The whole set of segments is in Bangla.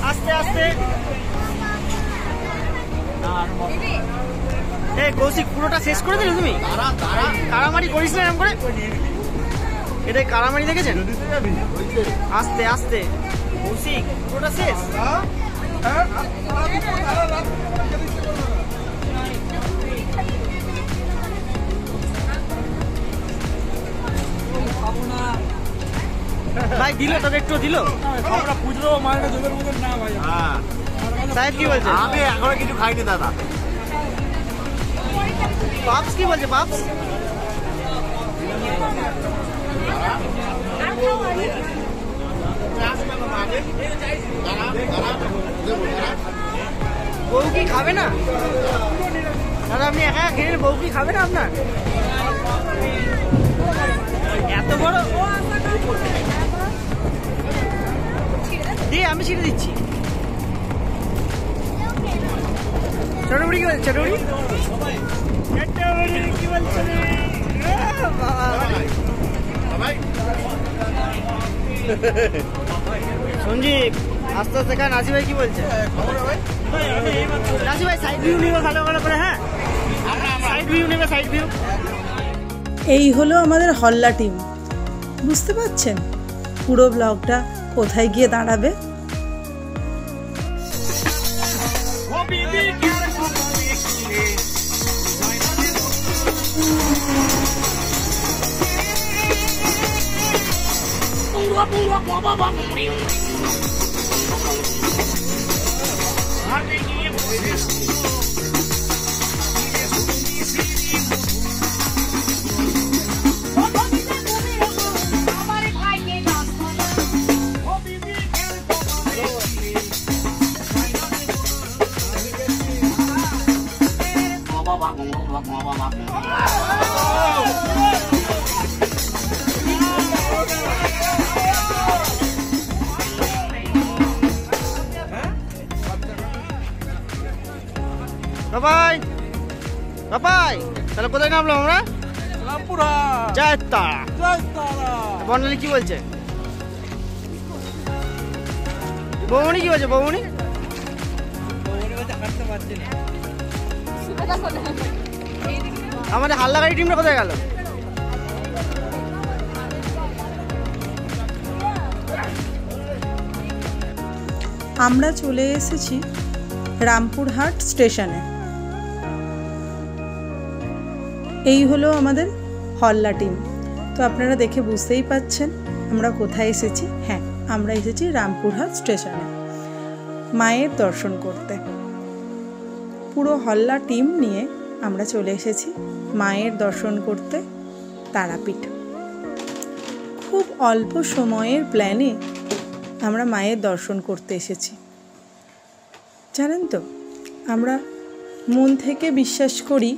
আস্তে আস্তে কৌশিক পুরোটা শেষ করে দিলে তুমি? কারামারি করিস না এরকম করে। এটাই কারামারি দেখেছেন? আস্তে আস্তে কৌশিক পুরোটা শেষ। ভাই দিল তোকে একটু দিল? আমরা পুজো মার্কেটে দুধের মতন না ভাই। হ্যাঁ সাহেব কি বলছে? আমি এখনো কিছু খাইনি দাদা। পাপস কি বলছে? পাপস বউ কি খাবে না দাদা? আপনি একা খেয়ে বউ কি খাবে না আপনার? এত বড় দিয়ে আমি ছিঁড়ে দিচ্ছি। ছোট বুড়ি কি বলছে? ছোট বুড়ি কি বলছে? সঞ্জীব আস্তে আস্তে খান। নাসি ভাই কি বলছে? নাসি ভাই সাইড ভিউ নিবে ভালো ভালো করে। হ্যাঁ সাইড ভিউ নেবে, সাইড ভিউ। এই হলো আমাদের হল্লা টিম। বুঝতে পারছেন পুরো ব্লগটা কোথায় গিয়ে দাঁড়াবে? বাবাই বাবাই তাহলে কোথায় নামলাম আমরা? রামপুরহাট। জয় তারা। জয় তারা। বর্ণালী কি বলছে? বৌমণি কি বলছে? বৌমণি আমাদের হাল্লাগাড়ি টিমটা কোথায় গেল? আমরা চলে এসেছি রামপুরহাট স্টেশনে। এই হলো আমাদের হল্লা টিম। তো আপনারা দেখে বুঝতেই পাচ্ছেন আমরা কোথায় এসেছি। হ্যাঁ আমরা এসেছি রামপুরহাট স্টেশনে মায়ের দর্শন করতে। পুরো হল্লা টিম নিয়ে আমরা চলে এসেছি মায়ের দর্শন করতে তারাপীঠ। খুব অল্প সময়ের প্ল্যানে আমরা মায়ের দর্শন করতে এসেছি। জানেন তো আমরা মন থেকে বিশ্বাস করি,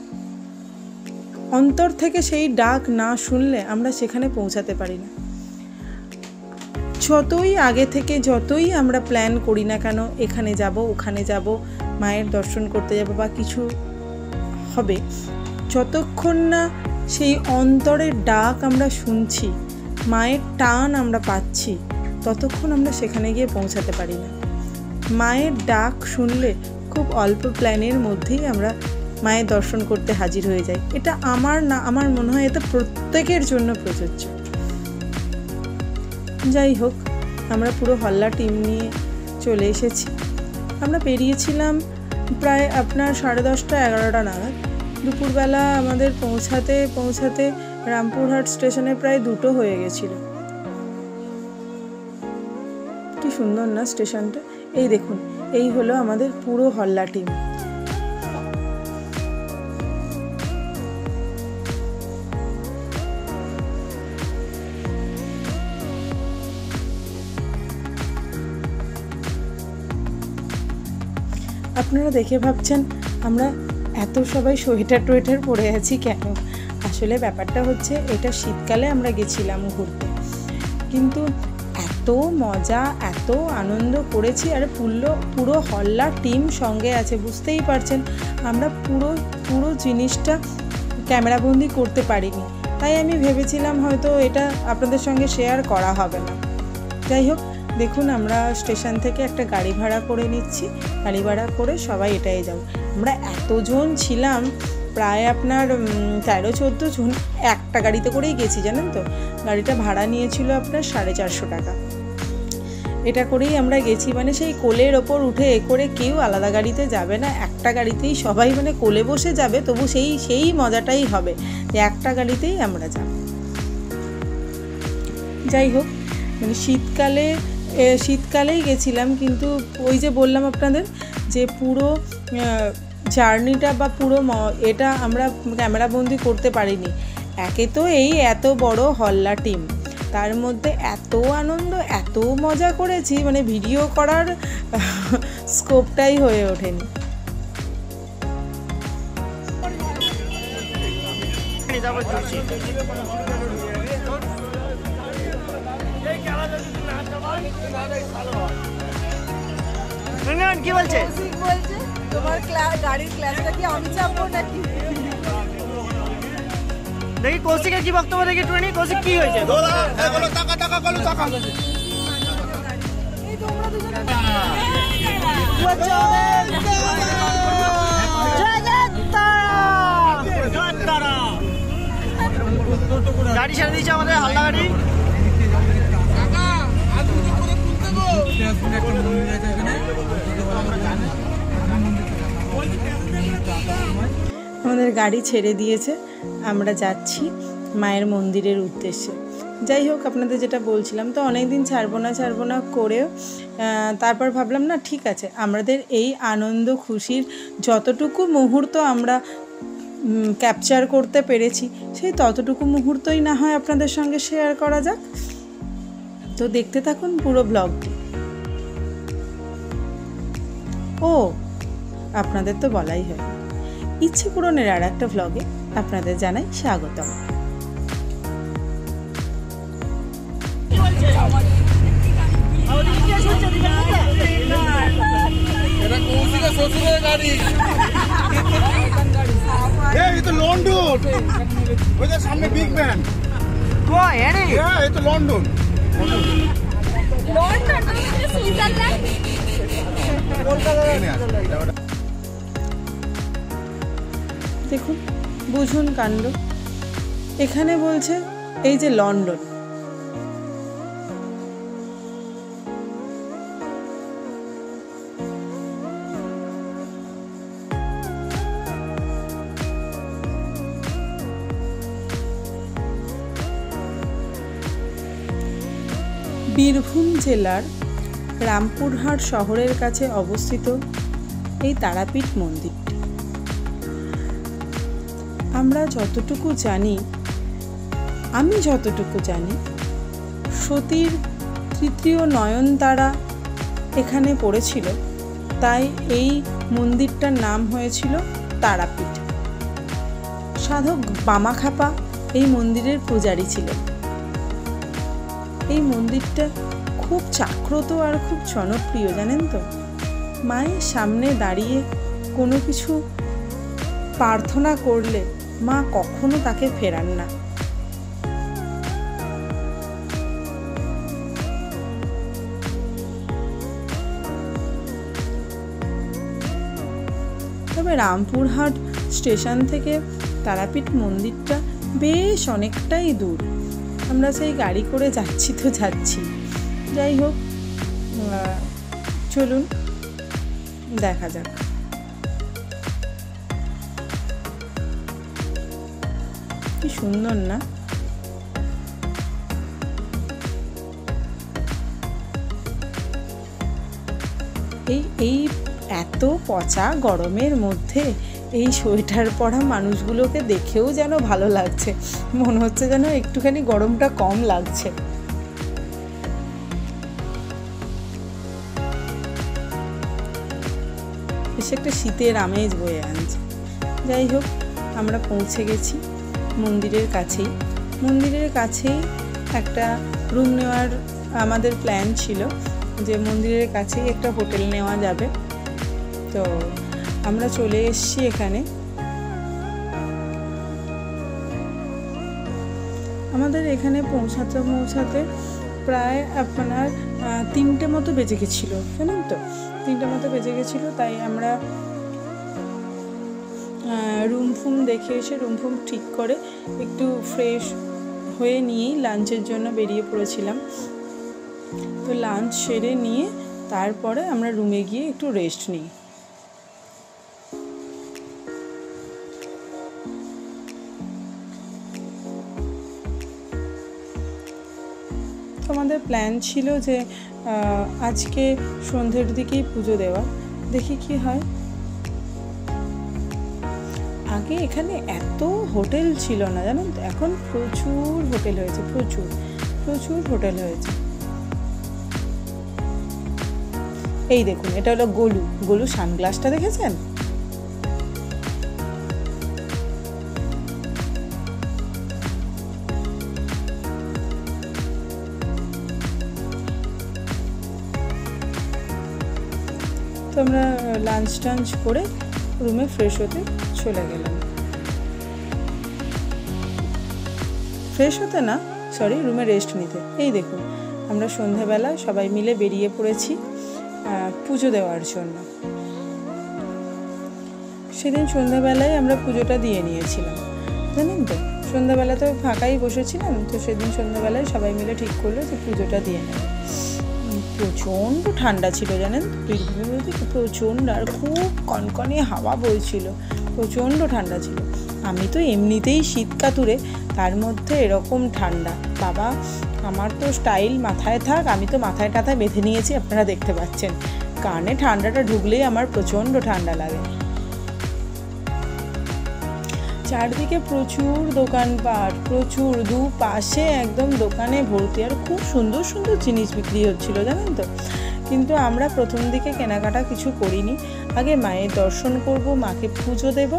অন্তর থেকে সেই ডাক না শুনলে আমরা সেখানে পৌঁছাতে পারি না। যতই আগে থেকে যতই আমরা প্ল্যান করি না কেন, এখানে যাব ওখানে যাব মায়ের দর্শন করতে যাব বা কিছু হবে, যতক্ষণ না সেই অন্তরের ডাক আমরা শুনছি, মায়ের টান আমরা পাচ্ছি, ততক্ষণ আমরা সেখানে গিয়ে পৌঁছাতে পারি না। মায়ের ডাক শুনলে খুব অল্প প্ল্যানের মধ্যেই আমরা মায়ের দর্শন করতে হাজির হয়ে যাই। এটা আমার না, আমার মনে হয় এটা প্রত্যেকের জন্য প্রযোজ্য। যাই হোক, আমরা পুরো হল্লা টিম নিয়ে চলে এসেছি। আমরা বেরিয়েছিলাম প্রায় আপনার 10:30 11টা নাগাদ। দুপুরবেলা আমাদের পৌঁছাতে রামপুরহাট স্টেশনে প্রায় 2টো হয়ে গেছিল। কি সুন্দর না স্টেশনটা! এই দেখুন, এই হলো আমাদের পুরো হল্লা টিম। আপনারা দেখে ভাবছেন আমরা এত সবাই সোয়েটার টোয়েটার পরে আছি কেন? আসলে ব্যাপারটা হচ্ছে এটা শীতকালে আমরা গেছিলাম ঘুরতে, কিন্তু এত এত মজা এত আনন্দ করেছি। আর পুরো হল্লা টিম সঙ্গে আছে, বুঝতেই পারছেন। আমরা পুরো জিনিসটা ক্যামেরাবন্দি করতে পারিনি, তাই আমি ভেবেছিলাম হয়তো এটা আপনাদের সঙ্গে শেয়ার করা হবে না। যাই হোক, দেখুন আমরা স্টেশন থেকে একটা গাড়ি ভাড়া করে নিচ্ছি, গাড়ি ভাড়া করে সবাই এটাই যাব। আমরা এতজন ছিলাম, প্রায় আপনার 13-14 জন একটা গাড়িতে করেই গেছি, জানেন তো। গাড়িটা ভাড়া নিয়েছিল আপনার 450 টাকা। এটা করেই আমরা গেছি, মানে সেই কোলের ওপর উঠে করে কেউ আলাদা গাড়িতে যাবে না, একটা গাড়িতেই সবাই মানে কোলে বসে যাবে, তবু সেই মজাটাই হবে যে একটা গাড়িতেই আমরা যাব। যাই হোক, মানে শীতকালেই গেছিলাম, কিন্তু ওই যে বললাম আপনাদের যে পুরো জার্নিটা বা পুরো এটা আমরা ক্যামেরাবন্দি করতে পারিনি। একে তো এই এত বড় হল্লা টিম, তার মধ্যে এত আনন্দ এত মজা করেছি, মানে ভিডিও করার স্কোপটাই হয়ে ওঠেনি। কি বলছে? তোমার গাড়ির ক্লাসটা কি আমি চাপবো নাকি? দেখি কৌশিকের কি বক্তব্য, দেখি টুনি কৌশিক কি হয়েছে। গাড়ি ছেড়ে দিয়েছে আমাদের হাল্লা গাড়ি। আমাদের গাড়ি ছেড়ে দিয়েছে, আমরা যাচ্ছি মায়ের মন্দিরের উদ্দেশ্যে। যাই হোক, আপনাদের যেটা বলছিলাম, তো অনেকদিন ছাড়বো না করেও তারপর ভাবলাম না ঠিক আছে, আমাদের এই আনন্দ খুশির যতটুকু মুহূর্ত আমরা ক্যাপচার করতে পেরেছি, সেই ততটুকু মুহূর্তই না হয় আপনাদের সঙ্গে শেয়ার করা যাক। তো দেখতে থাকুন পুরো ব্লগটি। ও আপনাদের তো বলাই হয়, ইচ্ছে পূরণের আর একটা ভ্লগে আপনাদের জানাই স্বাগতম। সামনে বিগ ব্যান, এই তো লন্ডন। দেখুন, বুঝুন কাণ্ড। এখানে বলছে এই যে লন্ডন, বীরভূম জেলার রামপুরহাট শহরের কাছে অবস্থিত এই তারাপীঠ মন্দিরটি। আমি যতটুকু জানি সতীর তৃতীয় নয়নতারা এখানে পড়েছিল, তাই এই মন্দিরটার নাম হয়েছিল তারাপীঠ। সাধক বামাখ্যাপা এই মন্দিরের পূজারী ছিলেন। এই মন্দিরটা খুব জাগ্রত আর খুব জনপ্রিয়, জানেন তো। মায়ের সামনে দাঁড়িয়ে কোনো কিছু প্রার্থনা করলে মা কখনো তাকে ফেরান না। তবে রামপুরহাট স্টেশন থেকে তারাপীঠ মন্দিরটা বেশ অনেকটাই দূর। আমরা সেই গাড়ি করে যাচ্ছি। যাই হোক, চলুন দেখা যাক। কি সুন্দর না? এই এত পচা গরমের মধ্যে এই সোয়েটার পরা মানুষগুলোকে দেখেও যেন ভালো লাগছে, মনে হচ্ছে যেন একটুখানি গরমটা কম লাগছে। বেশ একটা শীতের আমেজ বয়ে আনছে। যাই হোক, আমরা পৌঁছে গেছি মন্দিরের কাছেই একটা রুম নেওয়ার আমাদের প্ল্যান ছিল যে মন্দিরের কাছেই একটা হোটেল নেওয়া যাবে। তো আমরা চলে এসেছি এখানে। আমাদের এখানে পৌঁছাতে প্রায় আপনার 3টে মতো বেজে গেছিলো, জানেন তো, 3টে মতো বেজে গেছিলো। তাই আমরা রুম ফুম দেখে এসে রুম ফুম ঠিক করে একটু ফ্রেশ হয়ে নিয়েই লাঞ্চের জন্য বেরিয়ে পড়েছিলাম। তো লাঞ্চ সেরে নিয়ে তারপরে আমরা রুমে গিয়ে একটু রেস্ট নিই। তো আমাদের প্ল্যান ছিল যে আজকে সন্ধ্যের দিকেই পুজো দেওয়া, দেখি কি হয়। আগে এখানে এত হোটেল ছিল না, জানেন তো, এখন প্রচুর হোটেল হয়েছে, প্রচুর হোটেল হয়েছে। এই দেখুন, এটা হলো গোলু সানগ্লাসটা দেখেছেন? তো আমরা লাঞ্চ টাঞ্চ করে রুমে ফ্রেশ হতে চলে গেলাম। রুমে রেস্ট নিতে। এই দেখুন, আমরা সন্ধ্যাবেলা সবাই মিলে বেরিয়ে পড়েছি পুজো দেওয়ার জন্য। সেদিন সন্ধ্যাবেলায় আমরা পুজোটা দিয়ে নিয়েছিলাম, জানেন তো, সন্ধ্যাবেলা তো ফাঁকাই বসেছিলাম। তো সেদিন সন্ধ্যাবেলায় সবাই মিলে ঠিক করলো যে পুজোটা দিয়ে নেব। প্রচণ্ড ঠান্ডা ছিল, জানেন, বীরভূমের দিকে প্রচণ্ড, আর খুব কনকনে হাওয়া বইছিল, প্রচণ্ড ঠান্ডা ছিল। আমি তো এমনিতেই শীত কাতুরে, তার মধ্যে এরকম ঠান্ডা, বাবা আমার তো স্টাইল মাথায় থাক, আমি তো মাথায় টাথায় বেঁধে নিয়েছি, আপনারা দেখতে পাচ্ছেন। কানে ঠান্ডাটা ঢুকলেই আমার প্রচণ্ড ঠান্ডা লাগে। চারদিকে প্রচুর দোকানপাট, প্রচুর দুপাশে একদম দোকানে ভর্তি, আর খুব সুন্দর সুন্দর জিনিস বিক্রি হচ্ছিল, জানেন তো। কিন্তু আমরা প্রথম দিকে কেনাকাটা কিছু করিনি, আগে মায়ের দর্শন করব, মাকে পুজো দেব,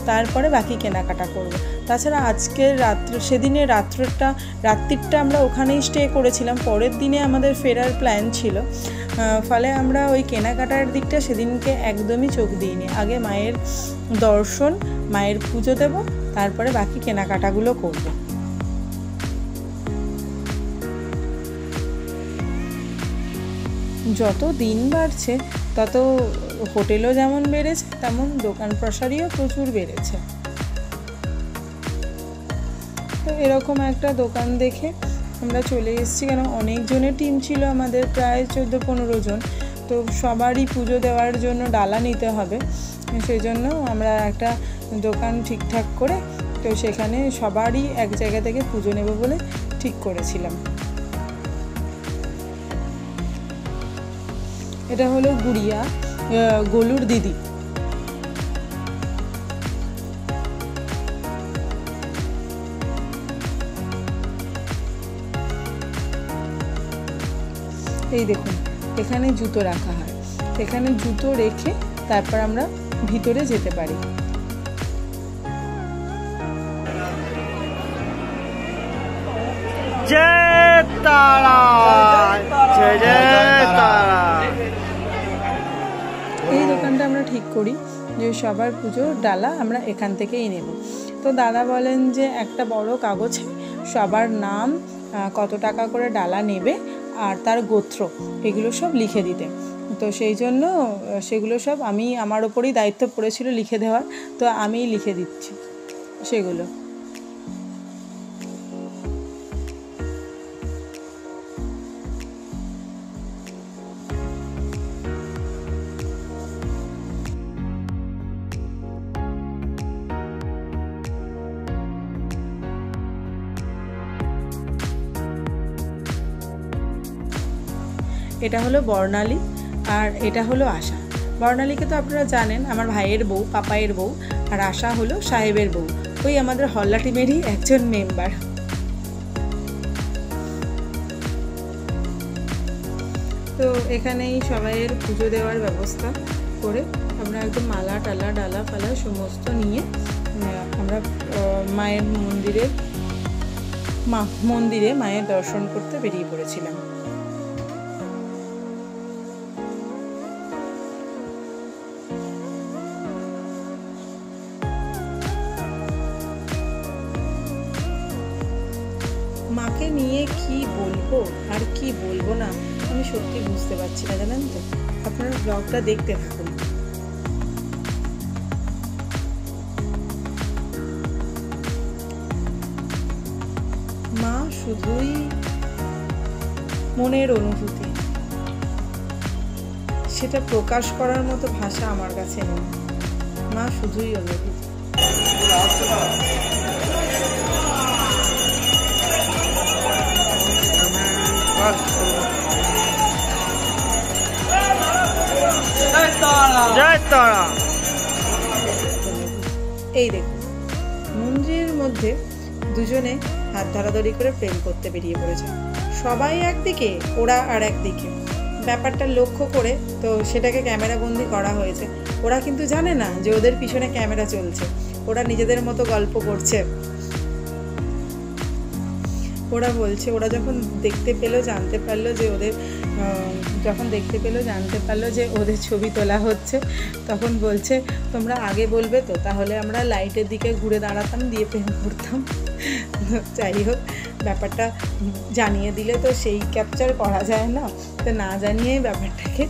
তারপরে বাকি কেনাকাটা করব। তাছাড়া আজকের সেদিনের রাত্রিটা আমরা ওখানেই স্টে করেছিলাম, পরের দিনে আমাদের ফেরার প্ল্যান ছিল। ফলে আমরা ওই কেনাকাটার দিকটা সেদিনকে একদমই চোখ দিইনি। আগে মায়ের দর্শন, মায়ের পুজো দেব, তারপরে বাকি কেনাকাটাগুলো করব। যত দিন বাড়ছে তত হোটেলও যেমন বেড়েছে, তেমন দোকান প্রসারীও প্রচুর বেড়েছে। তো এরকম একটা দোকান দেখে আমরা চলে এসেছি, কেন অনেকজনের টিম ছিল আমাদের, প্রায় 14-15 জন। তো সবারই পুজো দেওয়ার জন্য ডালা নিতে হবে, সেই জন্য আমরা একটা দোকান ঠিকঠাক করে, তো সেখানে সবারই এক জায়গা থেকে পুজো নেব বলে ঠিক করেছিলাম। এটা হলো গুড়িয়া, গোলুর দিদি। এই দেখুন, এখানে জুতো রাখা হয়, এখানে জুতো রেখে তারপর আমরা ভিতরে যেতে পারি। জয় তারা, জয় জয় তারা। এই দোকানটা আমরা ঠিক করি যে সবার পুজোর ডালা আমরা এখান থেকেই নেব। তো দাদা বলেন যে একটা বড় কাগজে সবার নাম, কত টাকা করে ডালা নেবে, আর তার গোত্র, এগুলো সব লিখে দিতে। তো সেই জন্য সেগুলো সব আমার ওপরেই দায়িত্ব পড়েছিল লিখে দেওয়ার, তো আমিই লিখে দিচ্ছি সেগুলো। এটা হলো বর্ণালী, আর এটা হলো আশা। বর্ণালীকে তো আপনারা জানেন, আমার ভাইয়ের বউ, পাপায়ের বউ, আর আশা হলো সাহেবের বউ, ওই আমাদের হল্লা টিমেরই একজন মেম্বার। তো এখানেই সবাইয়ের পুজো দেওয়ার ব্যবস্থা করে আমরা একদম মালা টালা ডালা ফালা সমস্ত নিয়ে আমরা মায়ের মন্দিরে মায়ের দর্শন করতে বেরিয়ে পড়েছিলাম। নিয়ে কি বলবো আর কি বলবো না আমি সত্যি বুঝতে পারছি না, জানেন তো। আপনারা ব্লগটা দেখতে থাকুন। মা শুধুই মনের অনুভূতি, সেটা প্রকাশ করার মতো ভাষা আমার কাছে নেই। মা শুধুই অনুভূতি। এই দেখুন, মন্দিরের মধ্যে দুজনে হাত ধরাধরি করে প্রেম করতে বেরিয়ে পড়েছে। সবাই একদিকে, ওরা আর একদিকে। ব্যাপারটা লক্ষ্য করে তো সেটাকে ক্যামেরাবন্দি করা হয়েছে। ওরা কিন্তু জানে না যে ওদের পিছনে ক্যামেরা চলছে। ওরা নিজেদের মতো গল্প করছে। ওরা বলছে, ওরা যখন দেখতে পেলো জানতে পারলো যে ওদের ছবি তোলা হচ্ছে, তখন বলছে তোমরা আগে বলবে তো, তাহলে আমরা লাইটের দিকে ঘুরে দাঁড়াতাম, দিয়ে প্রেম করতাম। যাই হোক, ব্যাপারটা জানিয়ে দিলে তো সেই ক্যাপচার করা যায় না, তো না জানিয়েই ব্যাপারটাকে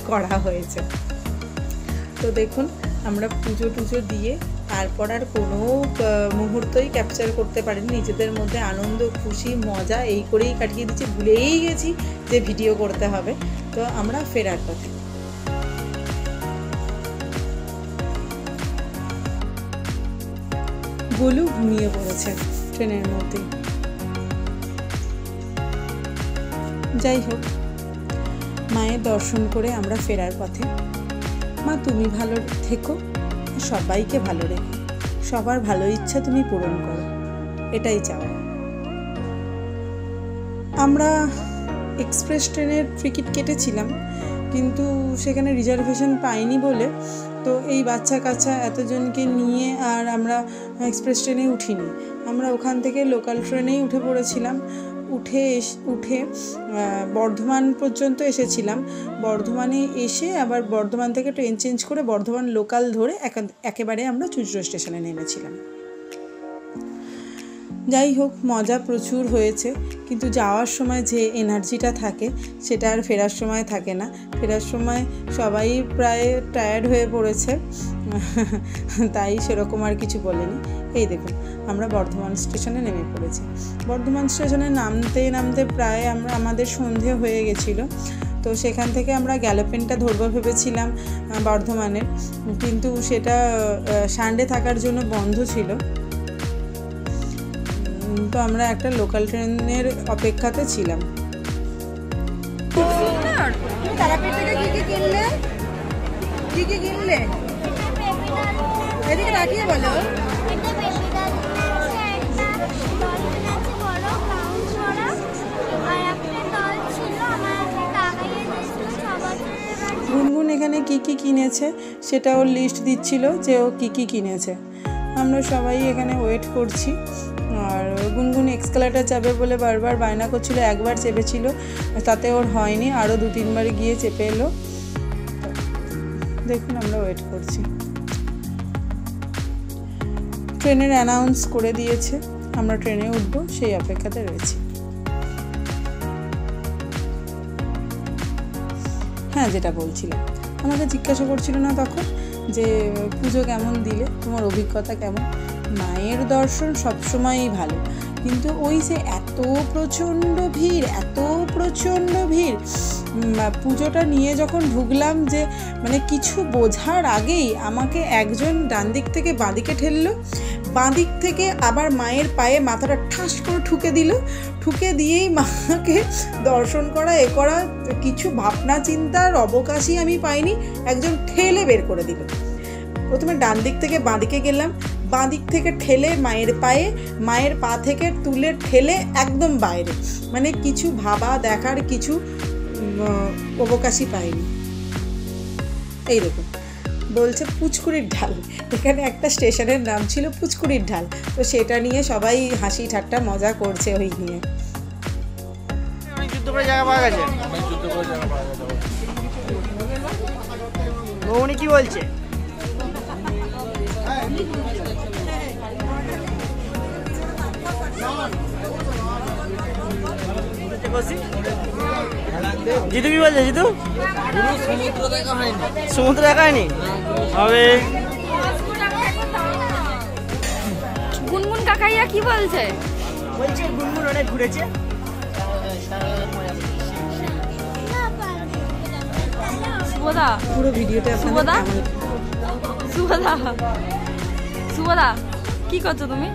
করা হয়েছে। তো দেখুন, আমরা পুজো টুজো দিয়ে তারপর আর কোনো মুহূর্তই ক্যাপচার করতে পারিনি। নিজেদের মধ্যে আনন্দ, খুশি, মজা এই করেই কাটিয়ে দিচ্ছি। ভুলেই গেছি যে ভিডিও করতে হবে। তো আমরা ফেরার পথে। গোলু ঘুমিয়ে পড়েছে ট্রেনের মধ্যে। যাই হোক, মায়ের দর্শন করে আমরা ফেরার পথে। মা তুমি ভালো থেকো, সবাইকে ভালো রেখো, সবার ভালো ইচ্ছা তুমি পূরণ করো, এটাই চাওয়া। আমরা এক্সপ্রেস ট্রেনের টিকিট কেটেছিলাম, কিন্তু সেখানে রিজার্ভেশন পাইনি বলে তো এই বাচ্চা কাচ্চা এতজনকে নিয়ে আর আমরা এক্সপ্রেস ট্রেনে উঠিনি। আমরা ওখান থেকে লোকাল ট্রেনেই উঠে পড়েছিলাম। উঠে বর্ধমান পর্যন্ত এসেছিলাম। বর্ধমানে এসে আবার বর্ধমান থেকে ট্রেন চেঞ্জ করে বর্ধমান লোকাল ধরে একেবারে আমরা চুঁচুড়া স্টেশনে নেমেছিলাম। যাই হোক, মজা প্রচুর হয়েছে, কিন্তু যাওয়ার সময় যে এনার্জিটা থাকে সেটা আর ফেরার সময় থাকে না। ফেরার সময় সবাই প্রায় টায়ার্ড হয়ে পড়েছে, তাই সেরকম আর কিছু বলেনি। এই দেখুন, আমরা বর্ধমান স্টেশনে নেমে পড়েছি। বর্ধমান স্টেশনে নামতে প্রায় আমাদের সন্ধে হয়ে গেছিলো। তো সেখান থেকে আমরা গ্যালোপেনটা ধরবো ভেবেছিলাম বর্ধমানের, কিন্তু সেটা সানডে থাকার জন্য বন্ধ ছিল। তো আমরা একটা লোকাল ট্রেনের অপেক্ষাতে ছিলাম। তারাপীঠ থেকে কি কিনলে এদিকে রাখিয়ে বলো। গুনগুন এখানে কি কিনেছে সেটা ওর লিস্ট দিচ্ছিল যে ও কি কিনেছে। আমরা সবাই এখানে ওয়েট করছি। আর গুনগুন এক্সকালেটার যাবে বলে বারবার বায়না করছিল। একবার চেপেছিল, তাতে ওর হয়নি, আরও 2-3 বার গিয়ে চেপে এলো। দেখুন, আমরা ওয়েট করছি। ট্রেনের অ্যানাউন্স করে দিয়েছে, আমরা ট্রেনে উঠবো, সেই অপেক্ষাতে রয়েছি। হ্যাঁ, যেটা বলছিলাম, আমাকে জিজ্ঞাসা করছিল না তখন যে পুজো কেমন দিলে, তোমার অভিজ্ঞতা কেমন। মায়ের দর্শন সবসময়ই ভালো, কিন্তু ওই যে এত প্রচণ্ড ভিড়, পুজোটা নিয়ে যখন ঢুকলাম যে মানে কিছু বোঝার আগেই আমাকে একজন ডান দিক থেকে বাঁদিকে ঠেললো, বাঁদিক থেকে আবার মায়ের পায়ে মাথাটা ঠাস করে ঠুকে দিয়েই মাকে দর্শন করা কিছু ভাবনা চিন্তার অবকাশই আমি পাইনি। একজন ঠেলে বের করে দিল। প্রথমে ডান দিক থেকে বাঁদিকে গেলাম, বাঁদিক থেকে ঠেলে মায়ের পা থেকে তুলে ঠেলে একদম বাইরে, মানে কিছু ভাবা দেখার কিছু অবকাশই পাইনি। এই দেখুন, বলছে পুচকুড়ির ঢাল। এখানে একটা স্টেশনের নাম ছিল পুচকুড়ির ঢাল, তো সেটা নিয়ে সবাই হাসি ঠাট্টা মজা করছে ওই নিয়ে। বৌনি কি বলছে? কৌশিক? জিতু কি বলছে জিতু? সমুদ্র দেখা হয়নি হবে। গুনগুন কাকাইয়া কি বলছে? বলছে গুনগুন অনেক ঘুরেছে। শুভদা, পুরো ভিডিওটা শুভদা, শুভদা, শুভদা কি করছো তুমি?